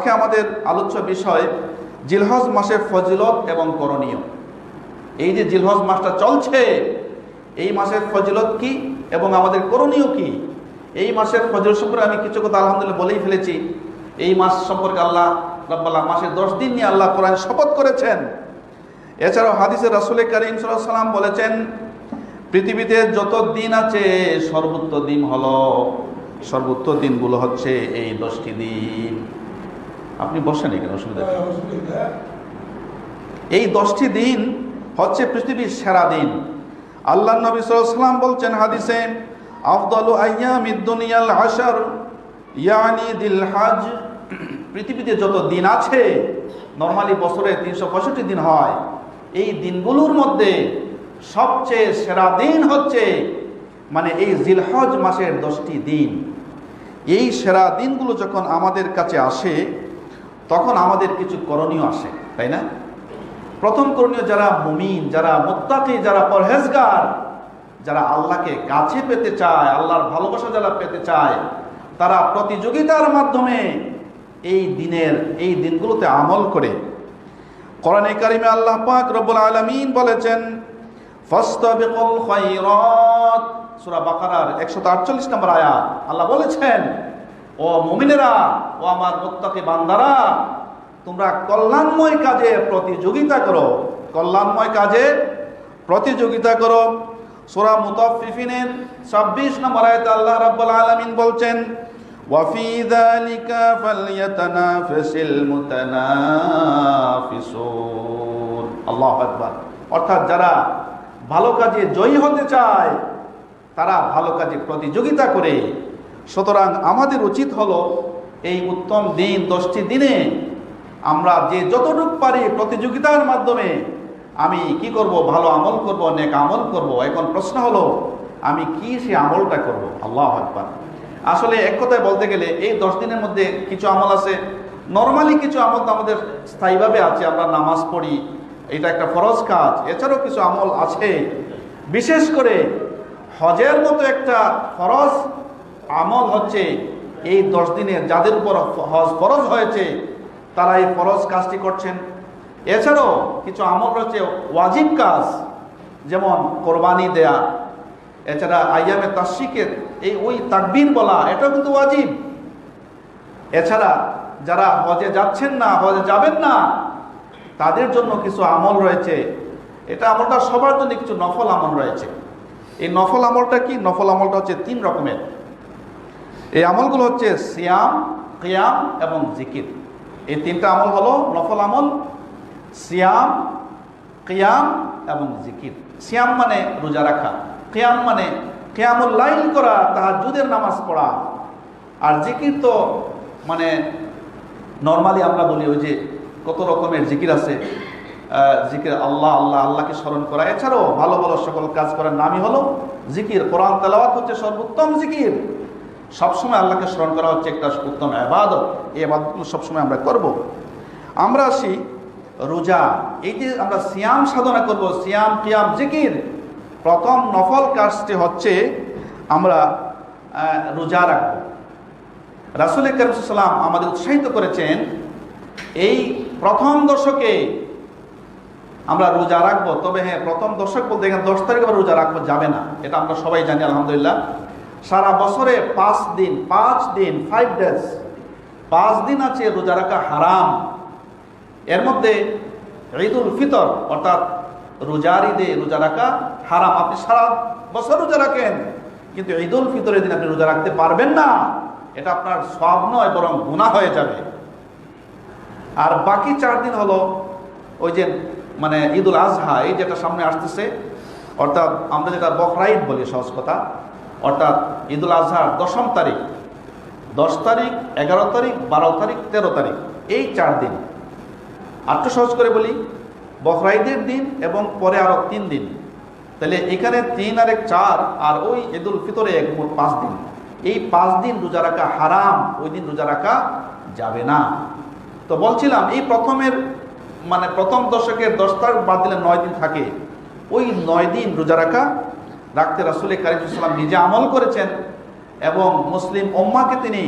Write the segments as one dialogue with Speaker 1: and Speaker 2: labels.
Speaker 1: আজকে আমাদের আলোচ্য বিষয় জিলহজ মাসের ফজিলত এবং করণীয়। এই যে জিলহজ মাসটা চলছে, এই মাসের ফজিলত কি এবং আমাদের করণীয় কি। এই মাসের ফজিলত সম্পর্কে আমি কিছু কথা আলহামদুলিল্লাহ বলেই ফেলেছি। এই মাস সম্পর্কে আল্লাহ রাব্বাল মাসের 10 দিন নিয়ে আল্লাহ কোরআন শপথ করেছেন। এছাড়াও হাদিসে রাসূল কারীম সাল্লাল্লাহু আলাইহি ওয়াসাল্লাম বলেছেন, পৃথিবীতে যত দিন আছে সর্বোত্তম দিনগুলো হচ্ছে এই 10টি দিন। আপনি বসেন, এখানে অসুবিধা নেই। এই 10টি দিন হচ্ছে পৃথিবীর সেরা দিন। আল্লাহ নবী সাল্লাল্লাহু আলাইহি ওয়াসাল্লাম বলছেন হাদিসে, আফদালু আইয়ামিদ দুনিয়াল আশর ইয়ানি দিল হজ। পৃথিবীতে যত দিন আছে, নরমালি বছরে 365 দিন হয়, এই দিনগুলোর মধ্যে সবচেয়ে সেরা দিন হচ্ছে মানে এই জিলহজ মাসের 10টি দিন। এই সেরা দিনগুলো যখন আমাদের কাছে আসে তখন আমাদের কিছু করণীয় আসে, তাই না? প্রথম করণীয়, যারা মুমিন, যারা মুত্তাকি, যারা পরহেজগার, যারা আল্লাহকে কাছে পেতে চায়, আল্লাহর ভালোবাসা যারা পেতে চায়, তারা প্রতিযোগিতার মাধ্যমে এই দিনগুলোতে আমল করে। কোরআনে কারিমে আল্লাহ পাক রব্বুল আলামিন বলেছেন, ফাস্তাবিকুল খায়রাত, সূরা বাকারার 148 নম্বর আয়াত। আল্লাহ বলেছেন, ও মুমিনেরা, ও আমার মুত্তাকি বান্দারা, তোমরা কল্যাণময় কাজে প্রতিযোগিতা করো, কল্যাণময় কাজে প্রতিযোগিতা করো। সূরা মুতাফফিফিনের 26 নম্বর আয়াতে আল্লাহ রাব্বুল আলামিন বলছেন, ওয়া ফি যালিকা ফালইয়াতানাফাসিল মুতানাফিসুন। আল্লাহু আকবার। অর্থাৎ যারা ভালো কাজে জয়ী হতে চায় তারা ভালো কাজে প্রতিযোগিতা করে। সুতরাং আমাদের উচিত হলো এই উত্তম দিন 10টি দিনে আমরা যে যতটুকু পারি প্রতিযোগিতার মাধ্যমে আমি কি করব, ভালো আমল করব, নেক আমল করব। এখন প্রশ্ন হলো আমি কি সে আমলটা করব। আল্লাহু আকবার। আসলে এক কথায় বলতে গেলে এই 10 দিনের মধ্যে কিছু আমল আছে, নরমালি কিছু আমল তো আমাদের স্থায়ীভাবে আছে, আমরা নামাজ পড়ি, এটা একটা ফরজ কাজ। এছাড়াও কিছু আমল আছে, বিশেষ করে হজের মতো একটা ফরজ আমল হচ্ছে এই 10 দিনে যাদের উপর হজ ফরজ হয়েছে তারা এই ফরজ কাজটি করছেন। এছাড়াও কিছু আমল রয়েছে ওয়াজিব কাজ, যেমন কোরবানি দেয়া, এছাড়া আইয়ামে তাশরিকের ওই তাকবীর বলা, এটাও কিন্তু ওয়াজিব। এছাড়া যারা হজে যাচ্ছেন না, হজে যাবেন না, তাদের জন্য কিছু আমল রয়েছে। এটা আমলটা সবার জন্য, কিছু নফল আমল রয়েছে। এই নফল আমলটা কি? নফল আমলটা হচ্ছে 3 রকমের। এই আমলগুলো হচ্ছে সিয়াম, কিয়াম এবং জিকির। এই 3টা আমল হলো নফল আমল: সিয়াম, কিয়াম এবং জিকির। সিয়াম মানে রোজা রাখা, কিয়াম মানে কিয়ামুল লাইল করা, তাহাজ্জুদের নামাজ পড়া। আর জিকির তো মানে নরমালি আমরা বলি ওই যে কত রকমের জিকির আছে, জিকির আল্লাহ আল্লাহ, আল্লাহকে স্মরণ করা। এছাড়াও ভালো ভালো সকল কাজ করার নামই হলো জিকির। কোরআন তেলাওয়াত হচ্ছে সর্বোত্তম জিকির। সবসময় আল্লাহকে স্মরণ করা হচ্ছে একটা উত্তম ইবাদত। এই ইবাদতগুলো সবসময় আমরা করব। আমরা আসি রোজা। এই যে আমরা সিয়াম সাধনা করব, সিয়াম, কিয়াম, জিকির, প্রথম নফল কাজটি হচ্ছে আমরা রোজা রাখব। রাসূল কারীম সাল্লাল্লাহু আলাইহি ওয়াসাল্লাম আমাদের উৎসাহিত করেছেন এই প্রথম দশকে আমরা রোজা রাখবো। তবে হ্যাঁ, প্রথম দশক বলতে এখানে 10 তারিখ আবার রোজা রাখবো যাবে না, এটা আমরা সবাই জানি আলহামদুলিল্লাহ। সারা বছরে 5 দিন 5 ডেজ 5 দিন আছে রোজা রাখা হারাম। এর মধ্যে ঈদুল ফিতর অর্থাৎ রোজার ঈদে রোজা রাখা হারাম। আপনি সারা বছর রোজা রাখেন, কিন্তু ঈদুল ফিতরের দিন আপনি রোজা রাখতে পারবেন না। এটা আপনার সওয়াব নয়, বরং গুনাহ হয়ে যাবে। আর বাকি 4 দিন হলো ওই যে মানে ঈদুল আজহা, এই যেটা সামনে আসতেছে, অর্থাৎ আমরা যেটা বকরা ঈদ বলি সহজ কথা, অর্থাৎ ঈদুল আজহার 10ম তারিখ, 10 তারিখ, 11 তারিখ, 12 তারিখ, 13 তারিখ, এই 4 দিন। আর তো সহজ করে বলি, বকরা ঈদের দিন এবং পরে আরো 3 দিন। তাহলে এখানে 3 আর 1 4, আর ওই ঈদুল ফিতরে মোট 5 দিন। এই 5 দিন রোজা রাখা হারাম, ওই দিন রোজা রাখা যাবে না। তো বলছিলাম এই প্রথম দশকের 10 তারিখ বাদ দিলে 9 দিন থাকে। ওই 9 দিন রোজা রাখতে রাসূল কারীম সাল্লাল্লাহু আলাইহি ওয়াসাল্লাম নিজে আমল করেছেন এবং মুসলিম উম্মাহকে তিনি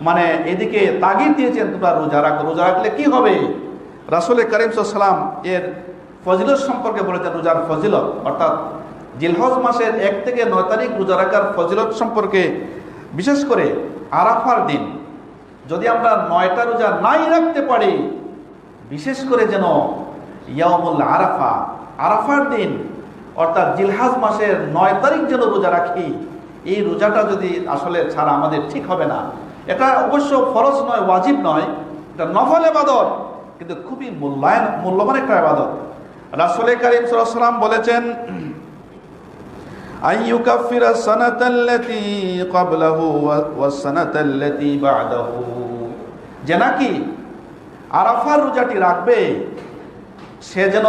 Speaker 1: মানে এদিকে তাগিদ দিয়েছেন তোমরা রোজা রাখো। রোজা রাখলে কি হবে? রাসূল করিম সাল্লাল্লাহু আলাইহি ওয়াসাল্লাম এর ফজিলত সম্পর্কে বলেছেন, রোজার ফজিলত, অর্থাৎ জিলহজ মাসের 1 থেকে 9 তারিখ রোজা রাখার ফজিলত সম্পর্কে, বিশেষ করে আরাফার দিন যদি আমরা 9টা রোজা নাই রাখতে পারি, বিশেষ করে যেন ইয়াউমুল আরাফা, আরাফার দিন অর্থাৎ জিলহজ মাসের 9 তারিখ যেন রোজা রাখি, এই রোজাটা যদি আসলে ছাড়া আমাদের ঠিক হবে না। এটা অবশ্য ফরজ নয়, ওয়াজিব নয়, এটা নফল ইবাদত, কিন্তু খুবই মূল্যবান একটা ইবাদত। রাসূল করিম সাল্লাল্লাহু আলাইহি ওয়াসাল্লাম বলেছেন, আইয়ুকাফিরা সানাতাল্লাতী ক্বাবলাহু ওয়াস সানাতাল্লাতী বা'দাহু, যে নাকি আরাফার রোজাটি রাখবে সে যেন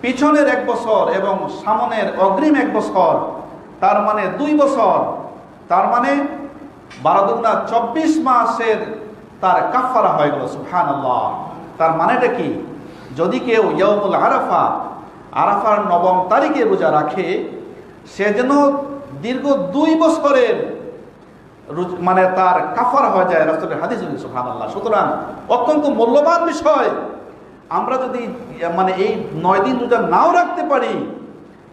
Speaker 1: পিছনের 1 বছর এবং সামনের অগ্রিম 1 বছর, তার মানে 2 বছর, তার মানে 12 দুগুণা 24 মাসের তার কাফারা হয়ে গেল। সুবহানাল্লাহ। তার মানেটা কি? যদি কেউ ইয়াউমুল আরাফা, আরাফার 9 তারিখে রোজা রাখে, সে যেন দীর্ঘ 2 বছরের মানে তার কাফারা হয়ে যায়, রাসূলের হাদিস। সুবহানাল্লাহ। সুতরাং অত্যন্ত মূল্যবান বিষয়। আমরা যদি মানে এই 9 দিন রোজা নাও রাখতে পারি,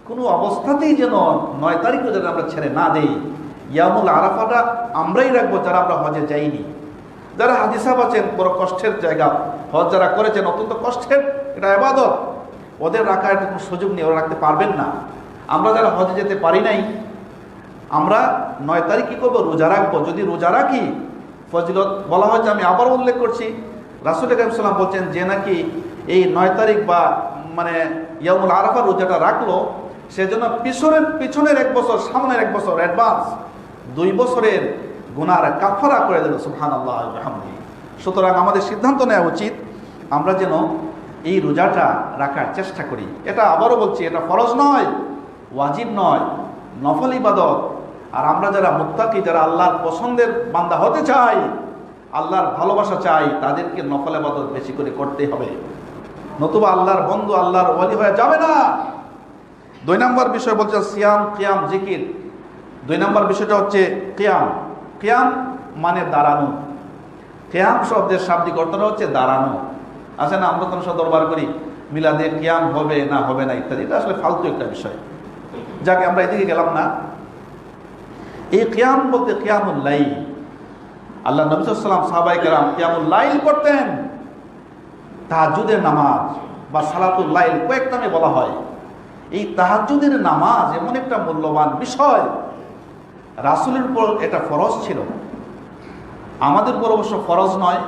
Speaker 1: কোনো অবস্থাতেই যেন 9 তারিখ রোজা আমরা ছেড়ে না দেই। ইয়ামুল আরাফাটা আমরাই রাখবো যারা আমরা হজে যাইনি, যারা হাজী সাহেব আছেন, বড় কষ্টের জায়গা, হজ যারা করেছেন অত্যন্ত কষ্টের এটা ইবাদত, ওদের রাখার কোনো সুযোগ নেই, ওরা রাখতে পারবেন না। আমরা যারা হজে যেতে পারি নাই, আমরা 9 তারিখ কী করবো? রোজা রাখবো। যদি রোজা রাখি, ফজিলত বলা হয়েছে, আমি আবার উল্লেখ করছি, রাসূল করিম সাল্লাল্লাহু আলাইহি ওয়াসাল্লাম বলছেন যে নাকি এই 9 তারিখ বা মানে ইয়াউমুল আরাফা রোজাটা রাখলো, সেজন্য পিছনের 1 বছর, সামনের 1 বছর অ্যাডভান্স 2 বছরের গুনার কাফারা করে দিল। সুবহানাল্লাহ ওয়া বিহামদিহি। সুতরাং আমাদের সিদ্ধান্ত নেওয়া উচিত আমরা যেন এই রোজাটা রাখার চেষ্টা করি। এটা আবারও বলছি, এটা ফরজ নয়, ওয়াজিব নয়, নফল ইবাদত। আর আমরা যারা মুত্তাকি, যারা আল্লাহর পছন্দের বান্দা হতে চাই, আল্লাহর ভালোবাসা চাই, তাদেরকে নফল ইবাদত বেশি করে করতে হবে, নতুবা আল্লাহর বন্ধু, আল্লাহর ওয়ালি হয়ে যাবে না। 2 নম্বর বিষয় বলছে সিয়াম, কিয়াম, জিকির। 2 নম্বর বিষয়টা হচ্ছে কিয়াম। কিয়াম মানে দাঁড়ানো। কিয়াম শব্দের শাব্দিক অর্থটা হচ্ছে দাঁড়ানো। আছে না, আমরা কোনো দরবার করি, মিলাদে কিয়াম হবে না হবে না ইত্যাদি, এটা আসলে ফালতু একটা বিষয়, যাকে আমরা এদিকে গেলাম না। এই কিয়াম বলতে কিয়ামুল লাইল। আল্লাহ নবী সাল্লাল্লাহু আলাইহি ওয়াসাল্লাম, সাহাবায়ে কেরাম কিয়ামুল লাইল করতেন। তাহাজ্জুদের নামাজ বা সালাতুল লাইল কয়েক নামে বলা হয়। এই তাহাজ্জুদের নামাজ এমন একটা মূল্যবান বিষয়, রাসূলের উপর এটা ফরজ ছিল, আমাদের উপর অবশ্য ফরজ নয়,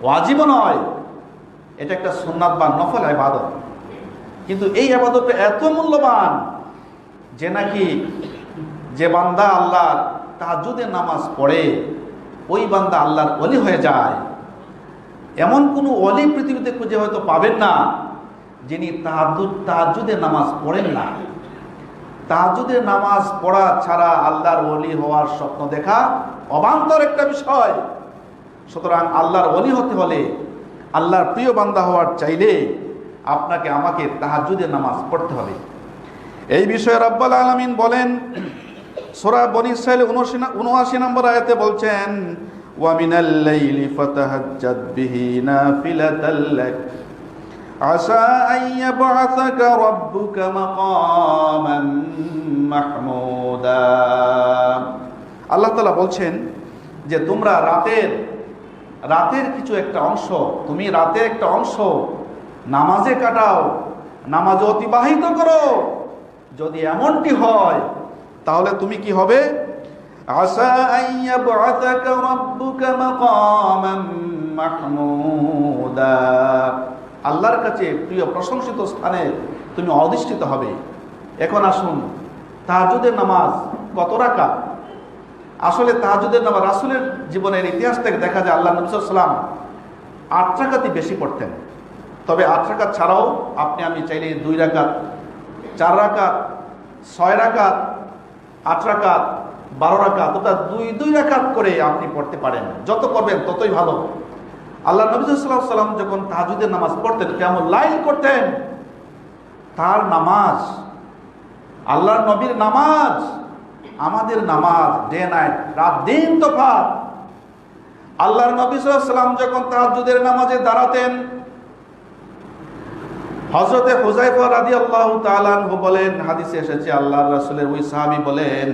Speaker 1: ওয়াজিবও নয়, এটা একটা সুন্নাত বা নফল ইবাদত। কিন্তু এই ইবাদতটা এত মূল্যবান যে নাকি যে বান্দা আল্লাহর তাহাজ্জুদের নামাজ পড়ে, ওই বান্দা আল্লাহর ওলি হয়ে যায়। এমন কোনো ওলি পৃথিবীতে খুঁজে হয়তো পাবেন না যিনি তাহাজ্জুদের নামাজ পড়েন না। তাহাজ্জুদের নামাজ পড়া ছাড়া আল্লাহর ওলি হওয়ার স্বপ্ন দেখা অবান্তর একটা বিষয়। সুতরাং আল্লাহর ওলি হতে হলে, আল্লাহর প্রিয় বান্দা হওয়ার চাইলে আপনাকে আমাকে তাহাজ্জুদের নামাজ পড়তে হবে। এই বিষয়ে রব্বুল আলামিন বলেন, সূরা বনী ইসরাঈল 79 নম্বর আয়াতে বলছেন, ওয়া মিনাল লাইলি ফাতাহাজ্জাদ বিহি নাফিলাতাল লাক আসা আন ইয়াবআসাকা রাব্বুকা মাকামান মাহমুদা। আল্লাহ তাআলা বলছেন যে তোমরা রাতের কিছু একটা অংশ, তুমি রাতের একটা অংশ নামাজে কাটাও, নামাজে অতিবাহিত করো। যদি এমনটি হয় তাহলে তুমি কি হবে? আসা আন ইয়াবআসাকা রাব্বুকা মাকামান মাহমুদা, আল্লাহর কাছে প্রিয় প্রশংসিত স্থানে তুমি অধিষ্ঠিত হবে। এখন আসুন, তাহাজ্জুদের নামাজ কত রাকাত? আসলে তাহাজ্জুদের নামাজ রাসূলের জীবনের ইতিহাস থেকে দেখা যায় আল্লাহ নবী সাল্লাল্লাহু আলাইহি ওয়াসাল্লাম 8 রাকাতই বেশি পড়তেন। তবে 8 রাকাত ছাড়াও আপনি আমি চাইলে 2 রাকাত, 4 রাকাত, 6 রাকাত, 8 রাকাত, 12 রাকাত, অর্থাৎ 2 রাকাত করে আপনি পড়তে পারেন। যত করবেন ততই ভালো। আল্লাহ নবী সাল্লাল্লাহু আলাইহি ওয়াসাল্লাম যখন তাহাজ্জুদের নামাজ পড়তেন, কিয়ামুল লাইল করতেন, তার নামাজ, আল্লাহর নবীর নামাজ, আমাদের নামাজ, ডে নাইট, রাত দিন তফাৎ। আল্লাহর নবী সাল্লাল্লাহু আলাইহি ওয়াসাল্লাম যখন তাহাজ্জুদের নামাজে দাঁড়াতেন, হযরতে হুযায়ফা রাদিয়াল্লাহু তাআলা আনহু বলেন, হাদিসে এসেছে আল্লাহর রাসূলের ওই সাহাবী বলেন,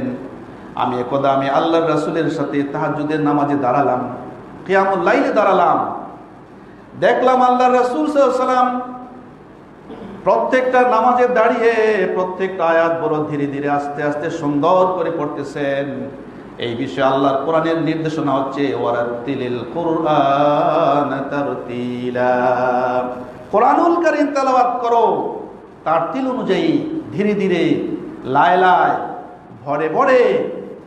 Speaker 1: আমি আল্লাহর রাসূলের সাথে তাহাজ্জুদের নামাজে দাঁড়ালাম, কিয়ামুল লাইলে দাঁড়ালাম, দেখলাম আল্লাহর রাসূল সাল্লাল্লাহু আলাইহি ওয়াসাল্লাম প্রত্যেকটা নামাজে দাঁড়িয়ে প্রত্যেকটা আয়াত বড় ধীরে ধীরে আস্তে আস্তে সুন্দর করে পড়তেছেন। এই বিষয়ে আল্লাহর কোরআনের নির্দেশনা হচ্ছে ওয়ারাতিলিল কুরআন তারতিলা, কোরআনুল কারীম তেলাওয়াত করো তারতিল অনুযায়ী, ধীরে ধীরে লায় লায় ভরে ভরে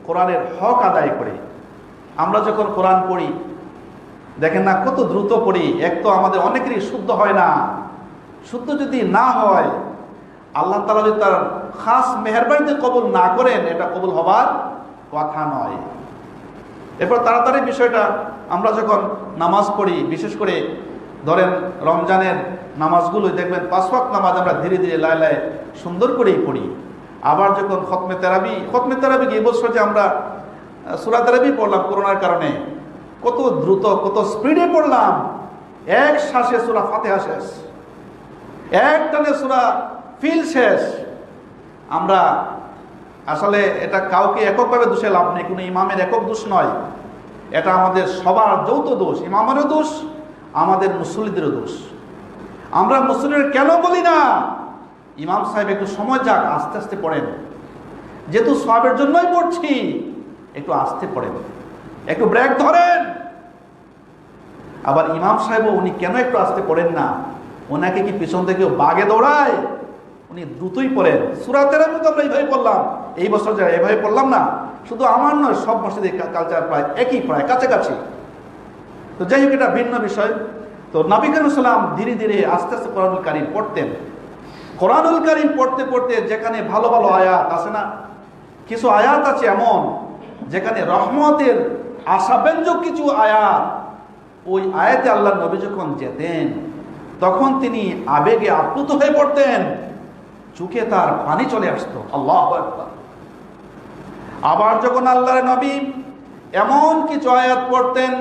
Speaker 1: কোরআনের হক আদায় করে। আমরা যখন কোরআন পড়ি দেখেন না কত দ্রুত পড়ি। এক তো আমাদের অনেকেরই শুদ্ধ হয় না, শুদ্ধ যদি না হয় আল্লাহ তাআলা যদি তার খাস মেহেরবানিতে কবুল না করেন, এটা কবুল হবার কথা নয়। এরপর তাড়াতাড়ি বিষয়টা, আমরা যখন নামাজ পড়ি, বিশেষ করে ধরেন রমজানের নামাজগুলো দেখবেন 5 ওয়াক্ত নামাজ আমরা ধীরে ধীরে লায় লায় সুন্দর করেই পড়ি। আবার যখন খতমে তেরাবি এই বছর যে আমরা সূরা তেরাবি পড়লাম করোনার কারণে, কত দ্রুত কত স্পিডে পড়লাম, এক শ্বাসে সূরা ফাতিহা শেষ, এক টানে সূরা ফিল শেষ। আমরা আসলে এটা কাউকে এককভাবে দোষে লাভ নেই, কোনো ইমামের একক দোষ নয়, এটা আমাদের সবার যৌথ দোষ, ইমামেরও দোষ, আমাদের মুসল্লিদেরও দোষ। আমরা মুসল্লিদের কেন বলি না ইমাম সাহেব একটু সময় যাক, আস্তে আস্তে পড়েন, যেহেতু সওয়াবের জন্যই পড়ছি, একটু আস্তে পড়েন, একটু ব্রেক ধরেন। আবার ইমাম সাহেবও উনি কেন একটু আস্তে পড়েন না, ওনাকে কি পিছন থেকে বাগে দৌড়ায়? উনি দ্রুতই পড়েন। সূরা তেরাবি তো আমরা এইভাবে পড়লাম, এই বছর যারা এইভাবে পড়লাম না, শুধু আমার নয়, সব মসজিদের কালচার প্রায় একই, প্রায় কাছাকাছি। তো যাই হোক, এটা ভিন্ন বিষয়। তো নবী করিম সাল্লাল্লাহু আলাইহি ওয়াসাল্লাম ধীরে ধীরে আস্তে আস্তে কোরআনুল কারীম পড়তেন। কোরআনুল কারীম পড়তে পড়তে যেখানে ভালো ভালো আয়াত আছে না, কিছু আয়াত আছে এমন যেখানে রহমতের আশাব্যঞ্জক কিছু আয়াত, ওই আয়াতে আল্লাহর নবী যখন যেতেন তখন তিনি আবেগে আপ্লুত হয়ে পড়তেন, চোখে তার পানি চলে আসতো। আল্লাহু আকবার। আবার যখন আল্লাহর নবী এমন কিছু আয়াত পড়তেন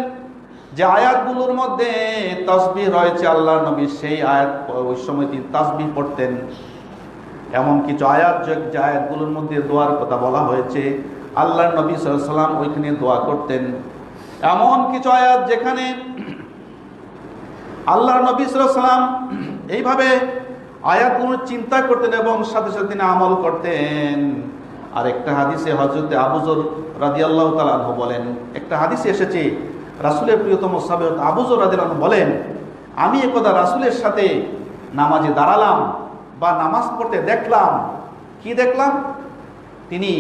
Speaker 1: যে আয়াতগুলোর মধ্যে তাসবিহ রয়েছে, আল্লাহর নবী সেই আয়াত ওই সময় তিনি তাসবিহ পড়তেন। এমন কিছু আয়াত যে আয়াতগুলোর মধ্যে দোয়ার কথা বলা হয়েছে, আল্লাহর নবী সাল্লাল্লাহু আলাইহি ওয়াসাল্লাম ওইখানে দোয়া করতেন। এমন কিছু আয়াত যেখানে আল্লাহর নবী সাল্লাল্লাহু আলাইহি ওয়াসাল্লাম এইভাবে আয়াতগুলো চিন্তা করতেন এবং সাথে সাথে তিনি আমল করতেন। আর একটা হাদিসে হযরতে আবু যর রাদিয়াল্লাহু তাআলা আনহু বলেন, একটা হাদিসে এসেছে রাসূলের প্রিয়তম সাহাবী আবু যর রাদিয়াল্লাহু আনহু বলেন, আমি একদা রাসূলের সাথে নামাজে দাঁড়ালাম বা নামাজ পড়তে দেখলাম। কি দেখলাম? তিনি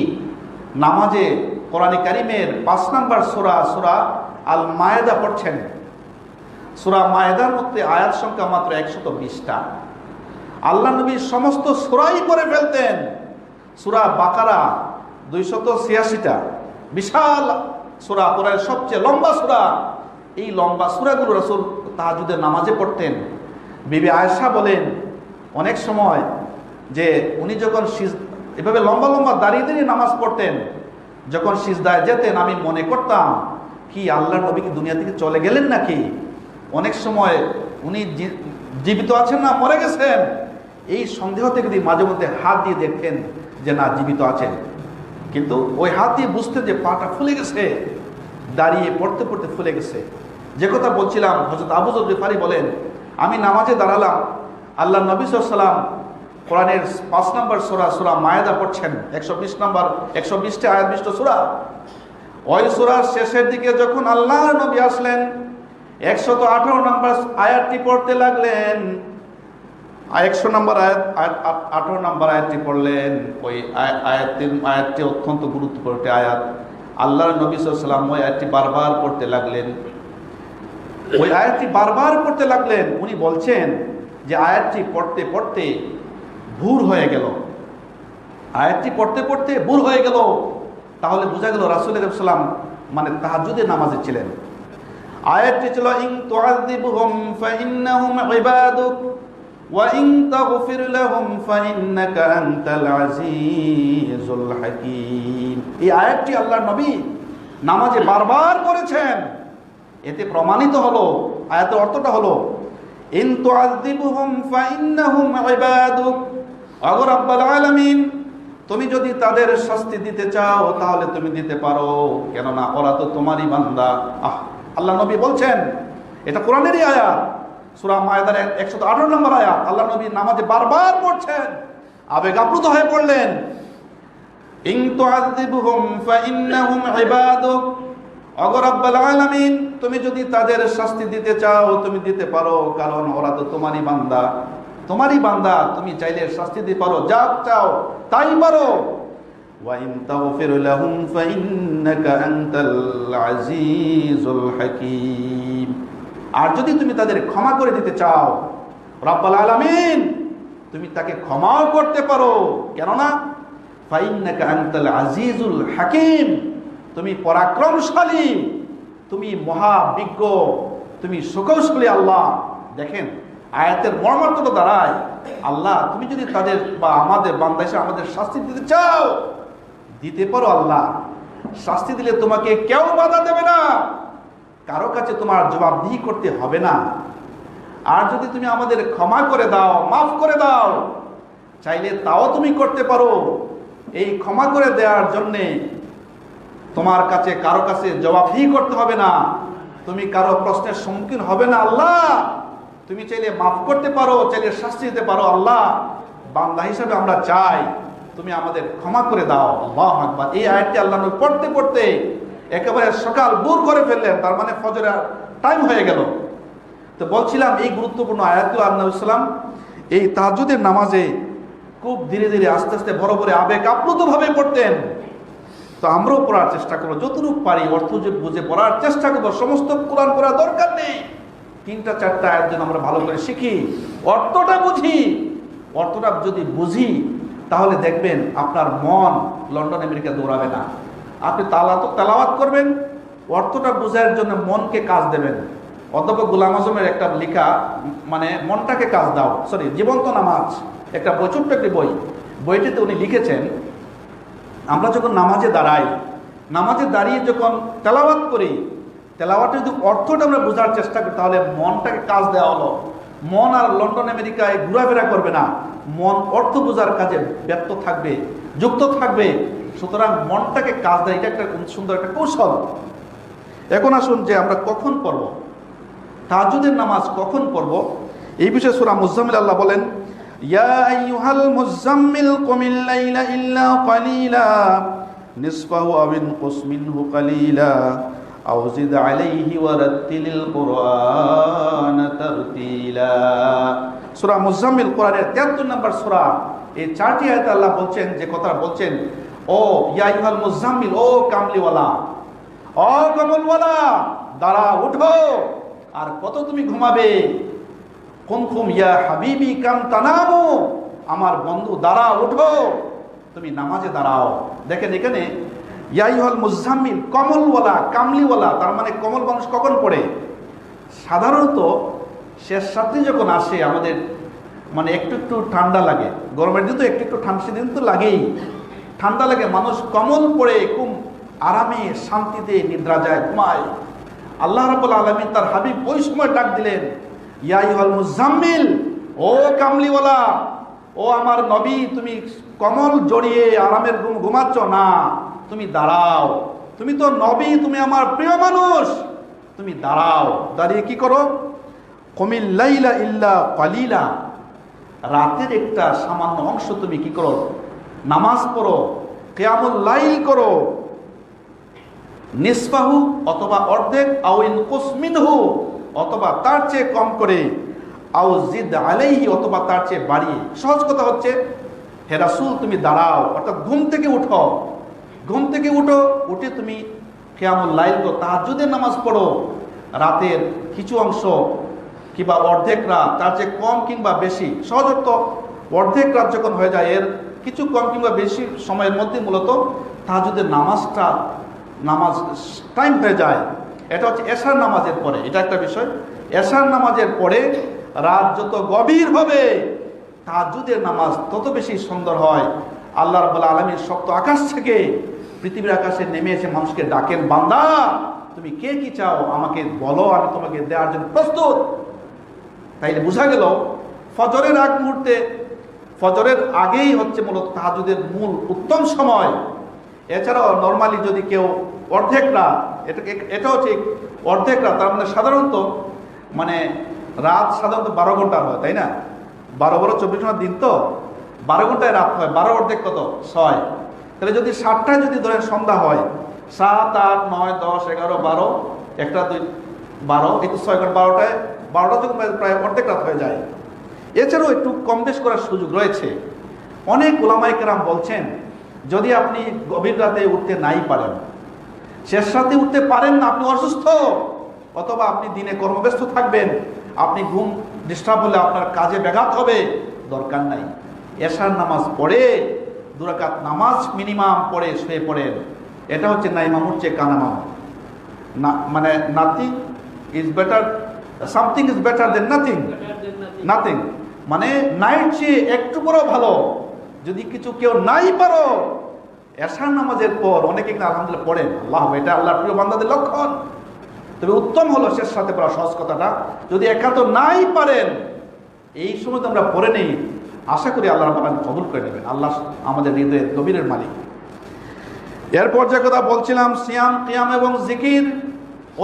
Speaker 1: নামাজে কোরআনে কারীমের 5 নম্বর সূরা আল মায়েদা পড়ছেন। সূরা মায়েদার মধ্যে আয়াত সংখ্যা মাত্র 120টা। আল্লাহ নবী সমস্ত সূরাই করে ফেলতেন। সূরা বাকারা 286টা, বিশাল সূরা, কোরআনের সবচেয়ে লম্বা সূরা। এই লম্বা সূরাগুলো রাসূল তাহাজ্জুদের নামাজে পড়তেন। বিবি আয়েশা বলেন, অনেক সময় যে উনি যখন এভাবে লম্বা লম্বা দাঁড়িয়ে দাঁড়িয়ে নামাজ পড়তেন, যখন সিজদায় যেতেন আমি মনে করতাম কি আল্লাহর নবী কি দুনিয়া থেকে চলে গেলেন নাকি, অনেক সময় উনি জীবিত আছেন না মরে গেছেন, এই সন্দেহ থেকে মাঝে মধ্যে হাত দিয়ে দেখতেন যে না জীবিত আছেন, কিন্তু ওই হাত দিয়ে বুঝতেন যে পাটা ফুলে গেছে, দাঁড়িয়ে পড়তে পড়তে ফুলে গেছে। যে কথা বলছিলাম, হযরত আবু যর গিফারি বলেন, আমি নামাজে দাঁড়ালাম, আল্লাহ নবী সাল্লাল্লাহু আলাইহি ওয়াসাল্লাম কোরআনের 5 নম্বর সূরা মায়েদা পড়ছেন, 120টা আয়াত বিশিষ্ট সূরা। ওই সূরার শেষের দিকে যখন আল্লাহর নবী আসলেন 118 নম্বর আয়াতটি পড়তে লাগলেন, 100 নম্বর আয়াত 18 নম্বর আয়াতটি পড়লেন। ওই আয়াতটি অত্যন্ত গুরুত্বপূর্ণ একটি আয়াত। আল্লাহর নবী সাল্লাল্লাহু আলাইহি ওয়াসাল্লাম ওই আয়াতটি বারবার পড়তে লাগলেন। ওই আয়াতটি বারবার পড়তে লাগলেন। উনি বলছেন যে আয়াতটি পড়তে পড়তে ভোর হয়ে গেল, আয়াতটি পড়তে পড়তে ভোর হয়ে গেল। তাহলে বোঝা গেল রাসূল সাল্লাল্লাহু আলাইহি ওয়াসাল্লাম মানে তাহাজ্জুদের নামাজে ছিলেন। আয়াতটি ছিল ইন তুআযিবহুম ফাইন্নাহুম ইবাদুক ওয়া ইন তাগফির লাহুম ফাইন্নাকা আনতাল আজিজুল হাকীম। এই আয়াতটি আল্লাহর নবী নামাজে বারবার করেছেন। এতে প্রমাণিত হলো, আয়াতের অর্থটা হলো ইন তুআযিবুহুম ফাইন্নাহুম ইবাদুক, ওগো রব্বুল আলামিন, তুমি যদি তাদের শাস্তি দিতে চাও তাহলে তুমি দিতে পারো, কেননা ওরা তো তোমারই বান্দা। আল্লাহ নবী বলছেন, এটা কোরআনেরই আয়াত, সূরা মায়েদার 118 নম্বর আয়াত। আল্লাহ নবী নামাজে বারবার পড়ছেন, আবেগ আপ্লুত হয়ে পড়লেন, ইন তুআযিবুহুম ফাইন্নাহুম ইবাদুক, ওগো রব্বুল আলামিন, তুমি যদি তাদের শাস্তি দিতে চাও তুমি দিতে পারো, কারণ ওরা তো তোমারই বান্দা, তোমারই বান্দা, তুমি চাইলে শাস্তি দিতে পারো, যা চাও তাই পারো। ওয়া ইন তাগফির লাহুম ফাইন্নাকা আনতাল আজিজুল হাকীম, আর যদি তুমি তাদের ক্ষমা করে দিতে চাও রব্বুল আলামিন, তুমি তাকে ক্ষমাও করতে পারো, কেননা ফাইন্নাকা আনতাল আজিজুল হাকীম, তুমি পরাক্রমশালী, তুমি মহাবিজ্ঞ, তুমি সুকৌশলী আল্লাহ। দেখেন আয়াতের মর্মার্থটা দাঁড়ায়, আল্লাহ তুমি যদি তাদের বা আমাদের বান্দা হিসেবে আমাদের শাস্তি দিতে চাও দিতে পারো, আল্লাহ শাস্তি দিলে তোমাকে কেউ বাধা দেবে না, কারো কাছে তোমার জবাবদিহি করতে হবে না। আর যদি তুমি আমাদের ক্ষমা করে দাও, মাফ করে দাও, চাইলে তাও তুমি করতে পারো। এই ক্ষমা করে দেওয়ার জন্যে তোমার কাছে কারো কাছে জবাবদিহি করতে হবে না, তুমি কারো প্রশ্নের সম্মুখীন হবে না। আল্লাহ তুমি চাইলে মাফ করতে পারো, চাইলে শাস্তি দিতে পারো। আল্লাহ বান্দা হিসাবে আমরা চাই তুমি আমাদের ক্ষমা করে দাও। আল্লাহু আকবার। এই আয়াতটি আল্লাহ নবী পড়তে পড়তে একেবারে সকাল ভোর করে ফেললেন, তার মানে ফজরের টাইম হয়ে গেল। তো বলছিলাম এই গুরুত্বপূর্ণ আয়াতগুলো আল্লাহ সাল্লাম এই তাহাজ্জুদের নামাজে খুব ধীরে ধীরে আস্তে আস্তে বড় বড় আবেগ আপ্লুতভাবে পড়তেন। তো আমরাও পড়ার চেষ্টা করবো, যতটুকু পারি অর্থ বুঝে পড়ার চেষ্টা করবো। সমস্ত কোরআন পড়ার দরকার নেই, 3-4টা আয়াত যেন আমরা ভালো করে শিখি, অর্থটা বুঝি। অর্থটা যদি বুঝি তাহলে দেখবেন আপনার মন লন্ডন আমেরিকা দৌড়াবে না। আপনি তেলাওয়াত করবেন, অর্থটা বোঝার জন্য মনকে কাজ দেবেন। অধ্যাপক গোলাম আজমের একটা লেখা, মানে মনটাকে কাজ দাও, জীবন্ত নামাজ, একটা বই, ছোট্ট একটি বই, বইটিতে উনি লিখেছেন আমরা যখন নামাজে দাঁড়াই, নামাজে দাঁড়িয়ে যখন তেলাওয়াত করি, তেলাওয়াতের যদি অর্থটা আমরা বোঝার চেষ্টা করি তাহলে মনটাকে কাজ দেওয়া হলো। মন আর লন্ডন আমেরিকায় ঘোরাফেরা করবে না, মন অর্থ বোঝার কাজে ব্যর্থ থাকবে, যুক্ত থাকবে। সুতরাং মনটাকে কাজ দেয়, এটা একটা সুন্দর একটা কৌশল। এখন আসুন যে আমরা কখন পড়ব, তাহাজ্জুদের নামাজ কখন পড়ব, এই বিষয়ে সূরা মুজাম্মিল আল্লাহ বলেন, ইয়া আইয়ুহাল মুজাম্মিল কুমিল লাইলা ইল্লা কালিলা নিসফাহু আও ইনকুস মিনহু কালিলা আও জিদ আলাইহি ওয়া রাত্তিলিল কুরআনা তারতিলা। সূরা মুজাম্মিল কোরআনের 73 নম্বর সূরা। এই 4টি আয়াতে আল্লাহ বলছেন, যে কথা বলছেন, ও ইয়া আইয়ুহাল মুজাম্মিল, ও কামলিওয়ালা, ও কমলওয়ালা, দাঁড়া উঠো, আর কত তুমি ঘুমাবে। কুমকুম ইয়া হাবিবি কাম তানামু, আমার বন্ধু দাঁড়া উঠো, তুমি নামাজে দাঁড়াও। দেখেন এখানে ইয়া আইয়ুহাল মুজাম্মিল, কমলওয়ালা, কামলিওয়ালা, তার মানে কমল মানুষ কখন পড়ে? সাধারণত শেষ রাত্রি যখন আসে আমাদের, মানে একটু একটু ঠান্ডা লাগে, গরমের দিন তো একটু একটু ঠান্ডা, সেদিন তো লাগেই, ঠান্ডা লাগে, মানুষ কমল পড়ে খুব আরামে শান্তিতে নিদ্রা যায়, ঘুমায়। আল্লাহ রাব্বুল আলামিন তার হাবিব ওই সময় ডাক দিলেন, ইয়া আইয়ুহাল মুজাম্মিল, ও কামলিওয়ালা, ও আমার নবী, তুমি কমল জড়িয়ে আরামের ঘুম ঘুমাচ্ছ না, তুমি দাঁড়াও, তুমি তো নবী, তুমি আমার প্রিয় মানুষ, তুমি দাঁড়াও। দাঁড়িয়ে কি করো? কুমিল লাইলা ইল্লা কালিলা, রাতের একটা সামান্য অংশ তুমি কি করো? নামাজ পড়ো, কিয়ামুল লাইল করো। নিসফাহু, অথবা অর্ধেক, আও ইনকুস মিনহু, অথবা তার চেয়ে কম করে, আও জিদ আলাইহি, অথবা তার চেয়ে বাড়িয়ে। সহজ কথা হচ্ছে, হে রাসূল তুমি দাঁড়াও, অর্থাৎ ঘুম থেকে উঠো, ঘুম থেকে উঠো, উঠে তুমি কিয়ামুল লাইল করো, তাহাজ্জুদের নামাজ পড়ো, রাতের কিছু অংশ কিংবা অর্ধেক রাত, তার চেয়ে কম কিংবা বেশি। সহজ অর্থ, অর্ধেক রাত যখন হয়ে যায়, এর কিছু কম কিংবা বেশি সময়ের মধ্যে মূলত তাহাজ্জুদের নামাজটা নামাজ টাইম হয়ে যায়। এটা হচ্ছে এশার নামাজের পরে, এটা একটা বিষয়। এশার নামাজের পরে রাত যত গভীর হবে তাহাজ্জুদের নামাজ তত বেশি সুন্দর হয়। আল্লাহ রাব্বুল আলামিন সপ্ত আকাশ থেকে পৃথিবীর আকাশে নেমে এসে মানুষকে ডাকেন, বান্দা তুমি কে কি চাও আমাকে বলো, আমি তোমাকে দেওয়ার জন্য প্রস্তুত। তাইলে বোঝা গেল ফজরের আগ মুহূর্তে, ফজরের আগেই হচ্ছে মূলত তাহাজ্জুদের মূল উত্তম সময়। এছাড়াও নর্মালি যদি কেউ অর্ধেক রাত, এটাও ঠিক অর্ধেক রাত, তার মানে সাধারণত মানে রাত সাধারণত 12 ঘন্টার হয়, তাই না? 12-24 ঘন্টার দিন, তো 12 ঘন্টায় রাত হয়, 12 অর্ধেক কত 6। তাহলে যদি 7টায় যদি ধরেন সন্ধ্যা হয়, 7, 8, 9, 10, 11, 12, 1, 2, 12, এই তো 6 ঘন্টা, 12টা যখন প্রায় অর্ধেক রাত হয়ে যায়। এছাড়াও একটু কম বেশ করার সুযোগ রয়েছে। অনেক ওলামায়ে কেরাম বলছেন যদি আপনি গভীর রাতে উঠতে নাই পারেন, শেষ রাতে উঠতে পারেন না, আপনি অসুস্থ, অথবা আপনি দিনে কর্মব্যস্ত থাকবেন, আপনি ঘুম ডিস্টার্ব হলে আপনার কাজে ব্যাঘাত হবে, দরকার নাই, এশার নামাজ পড়ে 2 রাকাত নামাজ মিনিমাম পড়ে শুয়ে পড়েন। এটা হচ্ছে নাইমামুর চেয়ে কানামাম, না মানে nothing is better, something is better then nothing, nothing মানে নাইট চেয়ে একটু বড় ভালো। যদি কিছু কেউ নাই পারো, এশার নামাজের পর অনেকে কিন্তু আলহামদুলিল্লাহ পড়েন, আল্লাহ, এটা আল্লাহর প্রিয় বান্দাদের লক্ষণ। তবে উত্তম হলো শেষ রাতে পড়া, সহজ কথাটা। যদি একান্ত নাই পারেন, এই সময় তো আমরা পড়ে নেই, আশা করি আল্লাহ রাব্বুল আলামিন কবুল করে নেবেন। আল্লাহ আমাদের হৃদয়ের গভীরের মালিক। এরপর যে কথা বলছিলাম, সিয়াম, কিয়াম এবং জিকির,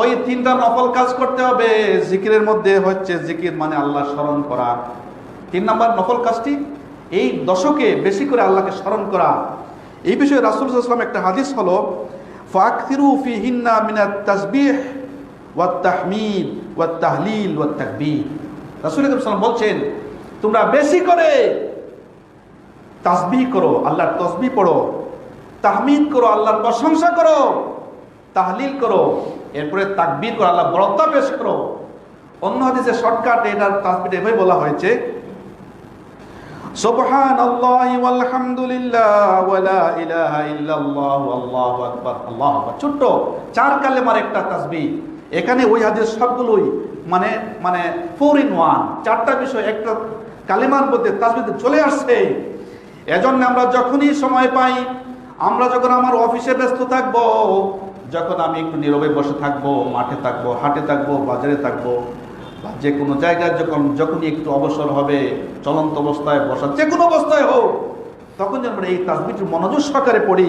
Speaker 1: ওই 3টা নফল কাজ করতে হবে। জিকিরের মধ্যে হচ্ছে, জিকির মানে আল্লাহ স্মরণ করা। 3 নম্বর নফল কাজটি এই দশকে বেশি করে আল্লাহকে স্মরণ করা। এই বিষয়ে রাসূল সাল্লাল্লাহু আলাইহি ওয়াসাল্লাম একটা হাদিস হলো, ফাকথিরু ফিহিন্না মিনাত তাসবিহ ওয়াত তাহমিদ ওয়াত তাহলিল ওয়াত তাকবীর। রাসূল সাল্লাল্লাহু আলাইহি ওয়াসাল্লাম বলছেন, তোমরা বেশি করে তাসবিহ করো, আল্লাহর তাসবিহ পড়ো, তাহমিদ করো, আল্লাহর প্রশংসা করো, তাহলিল করো, এরপরে তাকবীর করো, আল্লাহ বড়তা পেশ করো। অন্য হাদিসে শর্টকাট এটার তাসবিহ এভাবে বলা হয়েছে, সুবহানাল্লাহি ওয়াল হামদুলিল্লাহ ওয়া লা ইলাহা ইল্লাল্লাহু আল্লাহু আকবার, আল্লাহু আকবার। ছোট্ট 4 কালেমার একটা তাসবিহ। এখানে ওই হাদিস সবগুলোই মানে 4 in 1, 4টা বিষয় একটা কালেমার মধ্যে তাসবিহ চলে আসছে। এজন্য আমরা যখনই সময় পাই, আমরা যখন আমার অফিসে ব্যস্ত থাকবো, যখন আমি একটু নীরবে বসে থাকবো, মাঠে থাকবো, হাটে থাকবো, বাজারে থাকবো, বা যে কোনো জায়গায় যখনই একটু অবসর হবে, চলন্ত অবস্থায় বসা, যে কোনো অবস্থায় হোক, তখন যেন আমরা এই তাসবিহটি মনোযোগ সহকারে পড়ি।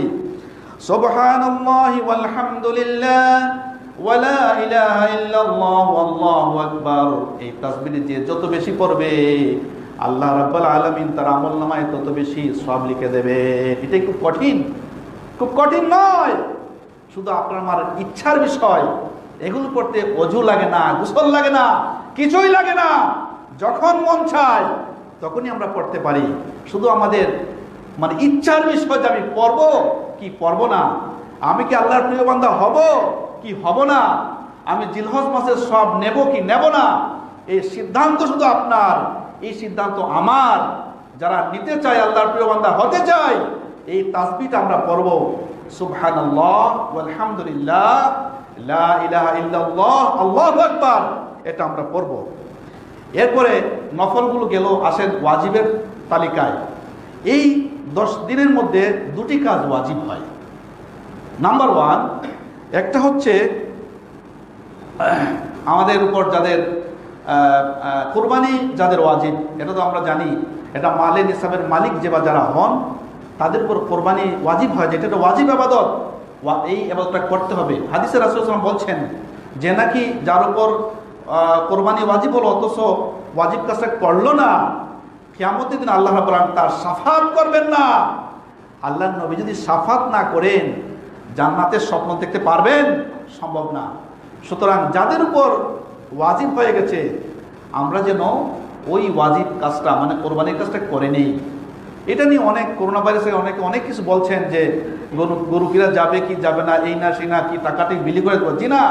Speaker 1: সুবহানাল্লাহি ওয়াল হামদুলিল্লাহ ওয়া লা ইলাহা ইল্লাল্লাহু আল্লাহু আকবার। এই তাসবিহটি যে যত বেশি পড়বে, আল্লাহ রাব্বুল আলামিন তার আমলনামায় তত বেশি সওয়াব লিখে দেবে। এটাই খুব কঠিন, খুব কঠিন নয়, শুধু আপনার আমার ইচ্ছার বিষয়। এগুলো পড়তে অজু লাগে না, গোসল লাগে না, কিছুই লাগে না, যখন মন চায় তখনই আমরা পড়তে পারি। শুধু আমাদের মানে ইচ্ছার বিষয় যে আমি পড়বো কি পড়বো না, আমি কি আল্লাহর প্রিয় বান্দা হব কি হব না, আমি জিলহজ মাসের সব নেব কি নেব না, এই সিদ্ধান্ত শুধু আপনার, এই সিদ্ধান্ত আমার। যারা নিতে চায়, আল্লাহর প্রিয় বান্দা হতে চায়, এই তাসবিহটা আমরা পড়ব, সুবহানাল্লাহ ওয়াল হামদুলিল্লাহ লা ইলাহা ইল্লাল্লাহ আল্লাহু আকবার, এটা আমরা পড়ব। এরপরে নফলগুলো গেল, আসেন ওয়াজিবের তালিকায়। এই 10 দিনের মধ্যে 2টি কাজ ওয়াজিব হয়। নাম্বার 1, একটা হচ্ছে আমাদের উপর যাদের কুরবানি যাদের ওয়াজিব, এটা তো আমরা জানি, এটা মালে নিসাবের মালিক যে বা যারা হন, তাদের উপর কোরবানি ওয়াজিব হয়, যেটা একটা ওয়াজিব ইবাদত। এই ইবাদতটা করতে হবে। হাদিসে রাসূল সাল্লাল্লাহু আলাইহি ওয়াসাল্লাম বলছেন যে নাকি যার উপর কোরবানি ওয়াজিব হলো অথচ ওয়াজিব কাজটা করলো না, কিয়ামতের দিন আল্লাহ রাব্বুল আলামিন তার শাফাত করবেন না। আল্লাহর নবী যদি শাফাত না করেন, জান্নাতের স্বপ্ন দেখতে পারবেন? সম্ভব না। সুতরাং যাদের উপর ওয়াজিব হয়ে গেছে, আমরা যেন ওই ওয়াজিব কাজটা মানে কোরবানির কাজটা করে নেই। এটা নিয়ে অনেক করোনা ভাইরাসে অনেক কিছু বলছেন যে গরু কিনা যাবে কি যাবে না, এই না সেই না, কি টাকাটি বিলি করে দেবো। জি না,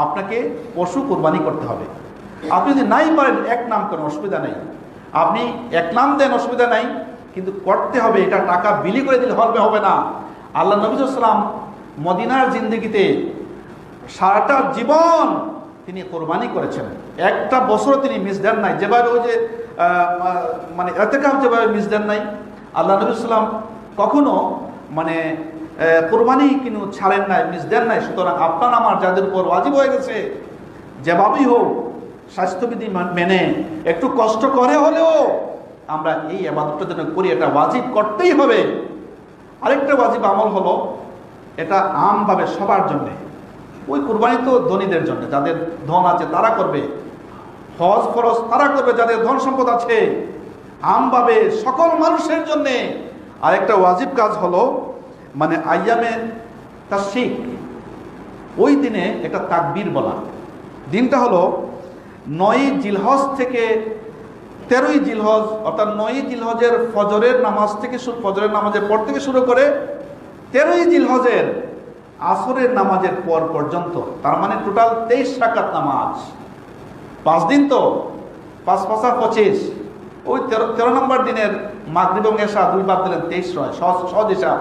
Speaker 1: আপনাকে পশু কোরবানি করতে হবে। আপনি যদি নাই পারেন, 1 নাম করেন, অসুবিধা নেই, আপনি 1 নাম দেন, অসুবিধা নাই, কিন্তু করতে হবে। এটা টাকা বিলি করে দিলে হবে না। আল্লাহ নবী সাল্লাল্লাহু আলাইহি ওয়াসাল্লাম মদিনার জিন্দেগিতে সারাটা জীবন তিনি কোরবানি করেছেন, একটা বছরও তিনি মিস দেন নাই। যেভাবে ওই যে মানে ইতিকাফ যেভাবে মিস দেন নাই, আল্লাহ নবী সাল্লাল্লাহু আলাইহি ওয়াসাল্লাম কখনো মানে কোরবানি কিন্তু ছাড়েন নাই, মিস দেন নাই, সুতরাং আপনার আমার যাদের উপর ওয়াজিব হয়ে গেছে, যেভাবেই হোক স্বাস্থ্যবিধি মেনে একটু কষ্ট করে হলেও আমরা এই ইবাদতটা যেন করি, এটা ওয়াজিব করতেই হবে। আরেকটা ওয়াজিব আমল হলো, এটা আমভাবে সবার জন্যে। ওই কুরবানি তো ধনীদের জন্য, যাদের ধন আছে তারা করবে, হজ ফরজ তারা করবে, যাদের ধন সম্পদ আছে। আমভাবে সকল মানুষের জন্যে আরেকটা ওয়াজিব কাজ হলো, মানে আইয়ামে তাশরিক, ওই দিনে একটা তাকবীর বলা। দিনটা হলো 9ই জিলহজ থেকে 13ই জিলহজ, অর্থাৎ 9ই জিলহজের ফজরের নামাজ থেকে ফজরের নামাজের পর থেকে শুরু করে 13ই জিলহজের আসরের নামাজের পর পর্যন্ত, তার মানে টোটাল 23 রাকাত নামাজ। 5 দিন তো, 5 5 25, ওই 13 নম্বর দিনের মাগরিব এবং এশা 2 বার দিলেন 23 হয়, সহজ হিসাব।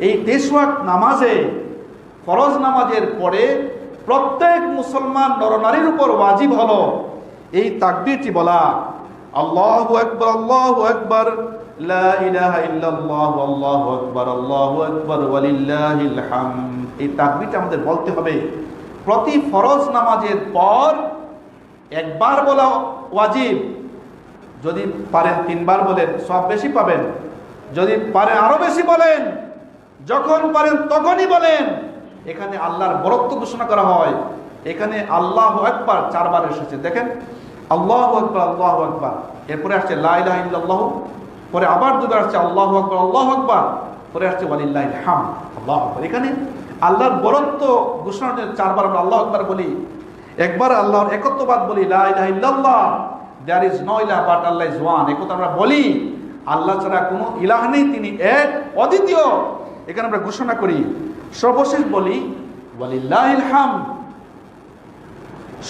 Speaker 1: এই 23 ওয়াক্ত নামাজে, ফরজ নামাজের পরে প্রত্যেক মুসলমান নরনারীর উপর ওয়াজিব হলো এই তাকবীরটি বলা, আল্লাহু আকবার, আল্লাহু আকবার, লা ইলাহা ইল্লাল্লাহ, আল্লাহু আকবার, আল্লাহু আকবার, ওয়ালিল্লাহিল হামদ। এই তাকবীরটা আমাদের বলতে হবে প্রতি ফরজ নামাজের পর একবার বলা ওয়াজিব। যদি পারেন 3 বার বলেন, সব বেশি পাবেন। যদি পারেন আরো বেশি বলেন, যখন পারেন তখনই বলেন। এখানে আল্লাহর বরত্ব ঘোষণা করা হয়। এখানে আল্লাহু আকবার 4 বার এসেছে, দেখেন, আল্লাহু আকবার, আল্লাহু আকবার, এরপরে আসছে লা ইলাহা ইল্লাল্লাহ, পরে আবার 2 বার আসছে আল্লাহু আকবার, আল্লাহু আকবার, পরে আসছে ওয়ালিল্লাহিল হামদ, আল্লাহু আকবার। এখানে আল্লাহর বরত্ব ঘোষণার জন্য 4 বার আমরা আল্লাহু আকবার বলি, একবার আল্লাহর একত্ববাদ বলি, লা ইলাহা ইল্লাল্লাহ, দেয়ার ইজ নো ইলাহ বাট আল্লাহ ইজ ওয়ান, একথা আমরা বলি। আল্লাহ ছাড়া কোনো ইলাহ নেই, তিনি এক, অদ্বিতীয়, এখানে আমরা ঘোষণা করি। সর্বশেষ বলি ওয়ালিল্লাহিল হামদ,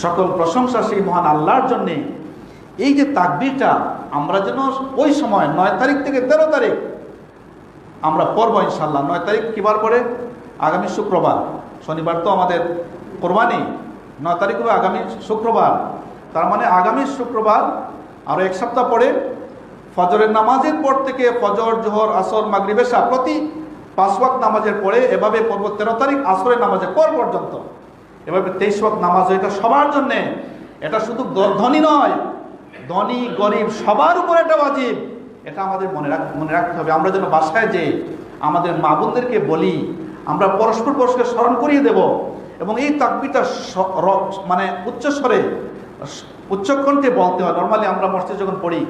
Speaker 1: সকল প্রশংসা সেই মহান আল্লাহর জন্য। এই যে তাকবীরটা আমরা যেন ওই সময় 9 তারিখ থেকে 13 তারিখ আমরা পড়ব ইনশাআল্লাহ। 9 তারিখ কিবার পরে? আগামী শুক্রবার। শনিবার তো আমাদের কোরবানি, 9 তারিখ হবে আগামী শুক্রবার। তার মানে আগামী শুক্রবার আরো 1 সপ্তাহ পরে ফজরের নামাজের পর থেকে ফজর, জোহর, আসর, মাগরিব, এশা প্রতি 5 ওয়াক্ত নামাজের পরে এভাবে পড়ব 13 তারিখ আসরের নামাজের পর পর্যন্ত, এভাবে 23 ওয়াক্ত নামাজ। এটা সবার জন্য, এটা শুধু ধনী নয়, ধনী গরিব সবার উপর এটা ওয়াজিব। এটা আমাদের মনে রাখতে হবে। আমরা যেন বাসায় যে আমাদের মা বোনদেরকে বলি, আমরা পরস্পর পরস্পরকে স্মরণ করিয়ে দেব। এবং এই তাকবীরটা মানে উচ্চস্বরে, উচ্চকণ্ঠে বলতে হয়। নর্মালি আমরা মসজিদে যখন পড়ি